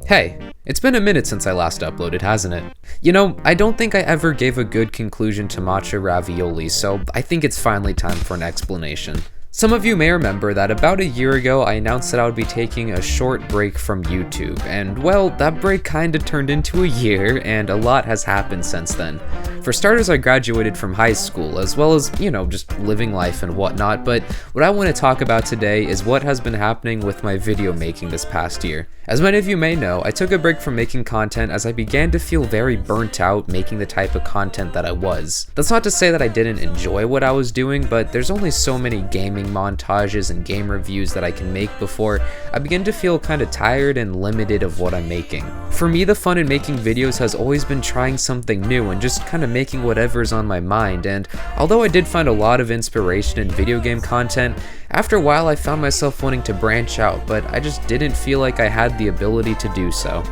Hey, it's been a minute since I last uploaded, hasn't it? You know, I don't think I ever gave a good conclusion to matcha ravioli, so I think it's finally time for an explanation. Some of you may remember that about a year ago I announced that I would be taking a short break from YouTube, and well, that break kinda turned into a year, and a lot has happened since then. For starters, I graduated from high school, as well as, just living life and whatnot, but what I want to talk about today is what has been happening with my video making this past year. As many of you may know, I took a break from making content as I began to feel very burnt out making the type of content that I was. That's not to say that I didn't enjoy what I was doing, but there's only so many gaming montages and game reviews that I can make before I begin to feel kinda tired and limited of what I'm making. For me, the fun in making videos has always been trying something new and just kinda making whatever's on my mind, and although I did find a lot of inspiration in video game content, after a while I found myself wanting to branch out, but I just didn't feel like I had the ability to do so.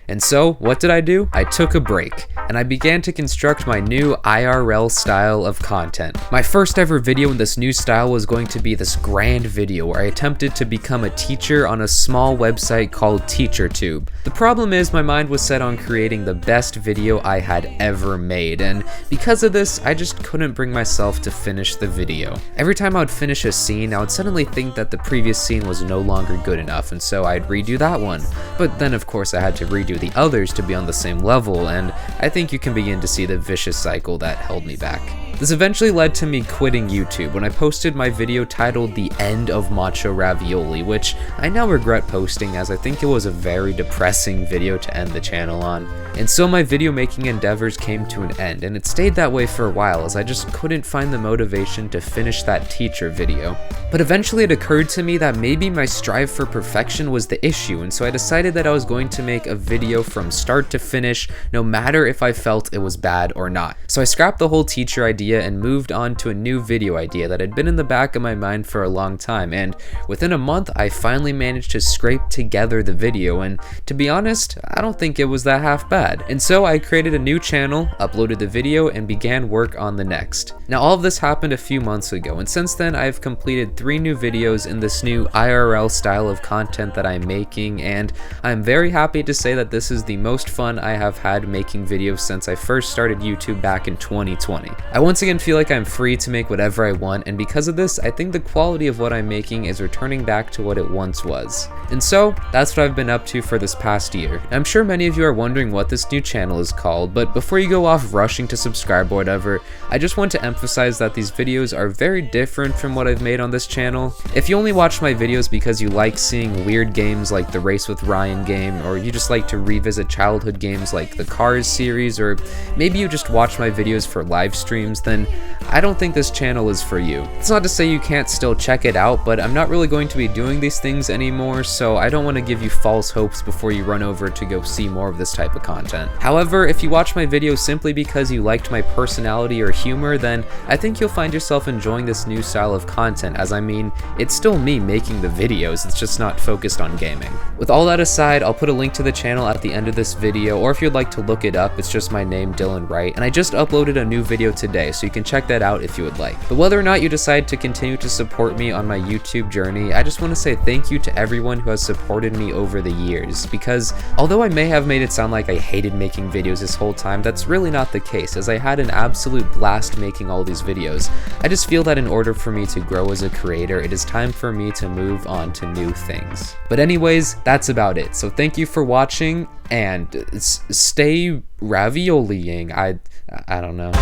And so, what did I do? I took a break, and I began to construct my new IRL style of content. My first ever video in this new style was going to be this grand video where I attempted to become a teacher on a small website called TeacherTube. The problem is my mind was set on creating the best video I had ever made, and because of this, I just couldn't bring myself to finish the video. Every time I would finish a scene, I would suddenly think that the previous scene was no longer good enough, and so I'd redo that one. But then of course I had to redo the others to be on the same level, and I think you can begin to see the vicious cycle that held me back. This eventually led to me quitting YouTube when I posted my video titled The End of Matcha Ravioli, which I now regret posting as I think it was a very depressing video to end the channel on. And so my video making endeavors came to an end, and it stayed that way for a while as I just couldn't find the motivation to finish that teacher video. But eventually it occurred to me that maybe my strive for perfection was the issue, and so I decided that I was going to make a video from start to finish, no matter if I felt it was bad or not. So I scrapped the whole teacher idea and moved on to a new video idea that had been in the back of my mind for a long time, and within a month I finally managed to scrape together the video, and to be honest, I don't think it was that half bad. And so I created a new channel, uploaded the video, and began work on the next. Now all of this happened a few months ago, and since then I've completed 3 new videos in this new IRL style of content that I'm making, and I'm very happy to say that this is the most fun I have had making videos since I first started YouTube back in 2020. I once again feel like I'm free to make whatever I want, and because of this, I think the quality of what I'm making is returning back to what it once was. And so, that's what I've been up to for this past year. I'm sure many of you are wondering what this new channel is called, but before you go off rushing to subscribe or whatever, I just want to emphasize that these videos are very different from what I've made on this channel. If you only watch my videos because you like seeing weird games like the Race with Ryan game, or you just like to revisit childhood games like the Cars series, or maybe you just watch my videos for live streams, then I don't think this channel is for you. It's not to say you can't still check it out, but I'm not really going to be doing these things anymore, so I don't want to give you false hopes before you run over to go see more of this type of content. However, if you watch my videos simply because you liked my personality or humor, then I think you'll find yourself enjoying this new style of content, as I mean, it's still me making the videos, it's just not focused on gaming. With all that aside, I'll put a link to the channel at the end of this video, or if you'd like to look it up, it's just my name, Dylan Wright, and I just uploaded a new video today, so you can check that out if you would like. But whether or not you decide to continue to support me on my YouTube journey, I just want to say thank you to everyone who has supported me over the years, because although I may have made it sound like I hated making videos this whole time, that's really not the case, as I had an absolute blast making all these videos. I just feel that in order for me to grow as a creator, it is time for me to move on to new things. But anyways, that's about it. So thank you for watching, and stay ravioliing. I don't know.